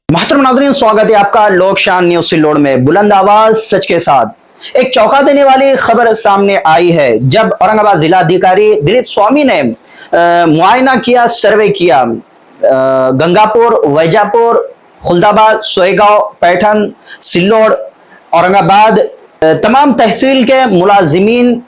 محترم ناظرین، سواگت ہے آپ کا لوک شان نیوز سلوڑ میں۔ بلند آواز سچ کے ساتھ ایک چونکا دینے والی خبر سامنے آئی ہے جب اورنگ آباد ضلع ادھیکاری دلیپ سوامی نے معائنہ کیا، سروے کیا گنگا پور، ویجا پور، خلدآباد، سوئیگاؤں، پیٹھن، سلوڑ، اورنگ آباد تمام تحصیل کے ملازمین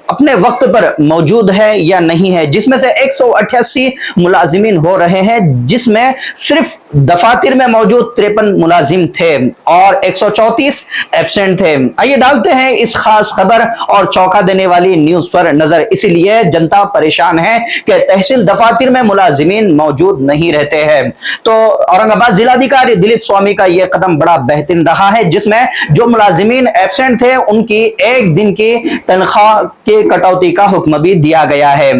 اپنے وقت پر موجود ہے یا نہیں ہے، جس میں سے 188 ملازمین ہو رہے ہیں، جس میں صرف دفاتر میں موجود 53 ملازم تھے اور 134 ایبسنٹ تھے۔ آئیے ڈالتے ہیں اس خاص خبر اور چونکا دینے والی نیوز پر نظر۔ اسی لیے جنتا پریشان ہے کہ تحصیل دفاتر میں ملازمین موجود نہیں رہتے ہیں، تو اورنگ آباد ضلع ادھیکاری دلیپ سوامی کا یہ قدم بڑا بہترین رہا ہے، جس میں جو ملازمین ایبسنٹ تھے ان کی ایک دن کی تنخواہ کے کٹوتی کا حکم بھی دیا گیا ہے۔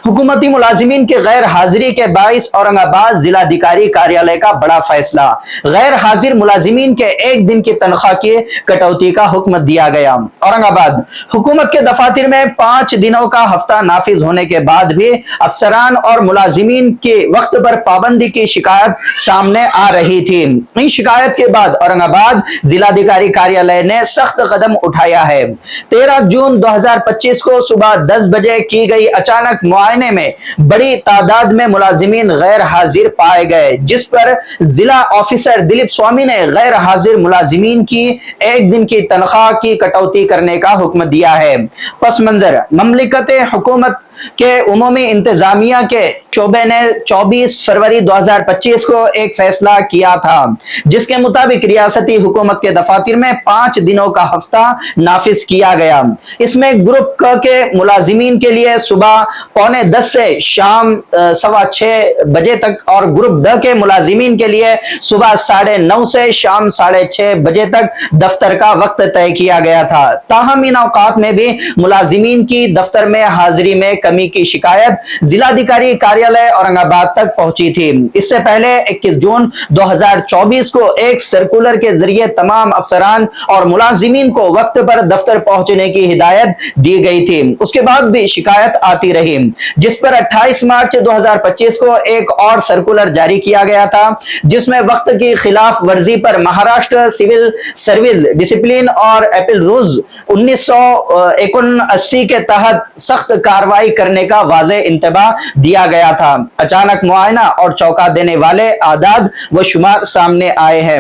حکومتی ملازمین کی غیر حاضری کے باعث اورنگ آباد ضلع ادھیکاری کاریالے کا بڑا فیصلہ، غیر حاضر ملازمین کے ایک دن کی تنخواہ کی کٹوتی کا حکم دیا گیا۔ اورنگ آباد حکومت کے دفاتر میں 5 دنوں کا ہفتہ نافذ ہونے کے بعد بھی افسران اور ملازمین کے وقت پر پابندی کی شکایت سامنے آ رہی تھی۔ ان شکایت کے بعد اورنگ آباد ضلع ادھیکاری کاریالے نے سخت قدم اٹھایا ہے۔ 13 جون 2025 کو صبح 10 بجے کی گئی اچانک معائنے میں بڑی تعداد میں ملازمین غیر حاضر پائے گئے، جس پر ضلع آفیسر دلیپ سوامی نے غیر حاضر ملازمین کی ایک دن کی تنخواہ کی کٹوتی کرنے کا حکم دیا ہے۔ پس منظر مملکت حکومت کے عمومی انتظامیہ کے شعبے نے 24 فروری 2025 کو ایک فیصلہ کیا تھا، جس کے مطابق ریاستی حکومت کے دفاتر میں 5 دنوں کا ہفتہ نافذ کیا گیا۔ اس میں گروپ ک کے ملازمین کے لیے صبح 9:45 سے شام 6:15 بجے تک اور گروپ ڈ کے ملازمین کے لیے صبح 9:30 سے شام 6:30 بجے تک دفتر کا وقت طے کیا گیا تھا۔ تاہم ان اوقات میں بھی ملازمین کی دفتر میں حاضری میں کمی کی شکایت ضلع ادھیکاری کاریالے اورنگ آباد تک پہنچی تھی۔ اس سے پہلے 21 جون 2024 کو ایک سرکولر کے ذریعے تمام افسران اور ملازمین کو وقت پر دفتر پہنچنے کی ہدایت دی گئی تھی۔ اس کے بعد بھی شکایت آتی رہی، جس پر 28 مارچ 2025 کو ایک اور سرکولر جاری کیا گیا تھا، جس میں وقت کی خلاف ورزی پر مہاراشٹر سول سروس ڈسپلن اور اپیل رولز 1979 کے تحت سخت کارروائی کرنے کا واضح انتباہ دیا گیا تھا۔ اچانک معائنہ اور چونکا دینے والے اعداد و شمار سامنے آئے ہیں۔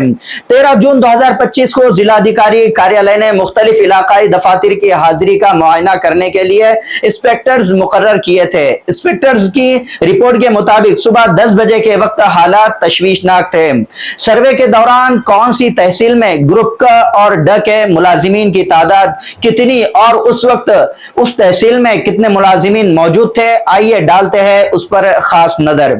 13 جون 2025 کو ضلع ادھیکاری کاریالے نے مختلف علاقائی دفاتر کی حاضری کا معائنہ کرنے کے لیے انسپیکٹرز مقرر کیے تھے۔ انسپیکٹرز کی رپورٹ کے مطابق صبح 10 بجے کے وقت حالات تشویشناک تھے۔ سروے کے دوران کون سی تحصیل میں گروپ ک اور ڈ کے ملازمین کی تعداد کتنی اور اس وقت اس تحصیل میں کتنے ملازمین موجود تھے، آئیے ڈالتے ہیں اس پر خاص نظر۔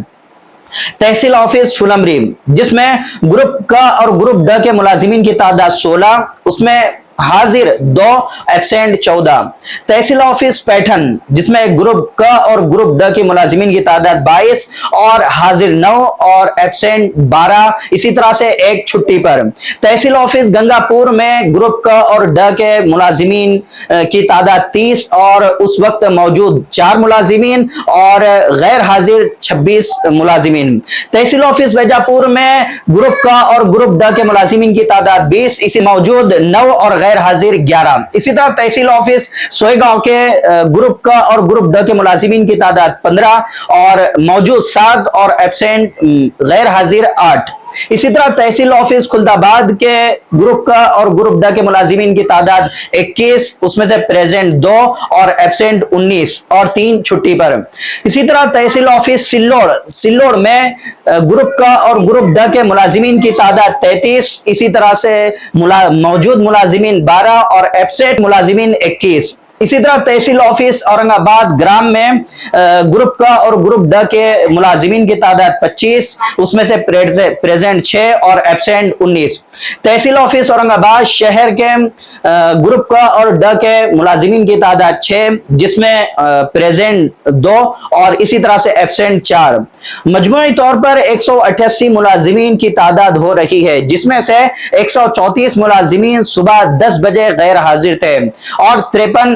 تحصیل آفس فلمری، جس میں گروپ ک اور گروپ ڈ کے ملازمین کی تعداد 16، اس میں حاضر 2، ایبسینٹ 14۔ تحصیل آفس پیٹھن، جس میں گروپ ک اور گروپ ڈ کی ملازمین کی تعداد 22 اور حاضر 9 اور ایبسینٹ 12، اسی طرح سے ایک چھٹی پر۔ تحصیل آفس گنگا پور میں گروپ ک اور ڈ کے ملازمین کی تعداد 30 اور اس وقت موجود 4 ملازمین اور غیر حاضر 26 ملازمین۔ تحصیل آفس ویجا پور میں گروپ ک اور گروپ ڈ کے ملازمین کی تعداد 20، اسی موجود 9 اور غیر حاضر 11۔ اسی طرح تحصیل آفس سوئیگاؤں کے گروپ ک اور گروپ ڈ کے ملازمین کی تعداد 15 اور موجود 7 اور ایبسینٹ غیر حاضر 8۔ اسی طرح تحصیل آفس خلدآباد کے گروپ ک اور گروپ ڈ کے ملازمین کی تعداد 21، اس میں سے پریزنٹ 2 اور ایبسینٹ 19 اور 3 چھٹی پر۔ اسی طرح تحصیل آفس سلوڑ میں گروپ ک اور گروپ ڈ کے ملازمین کی تعداد 33، اسی طرح سے موجود ملازمین 12 اور ایبسینٹ ملازمین 21۔ اسی طرح تحصیل آفس اورنگ آباد گرام میں گروپ کا اور گروپ ڈ کے ملازمین کی تعداد 25، اس میں سے پریزنٹ 6 اور ایبسینٹ 19۔ تحصیل آفس اورنگ آباد شہر کے گروپ کا اور ڈ کے ملازمین کی تعداد 6، جس میں پریزنٹ 2 اور اسی طرح سے ایبسینٹ 4۔ مجموعی طور پر 188 ملازمین کی تعداد ہو رہی ہے، جس میں سے 134 ملازمین صبح 10 بجے غیر حاضر تھے اور 53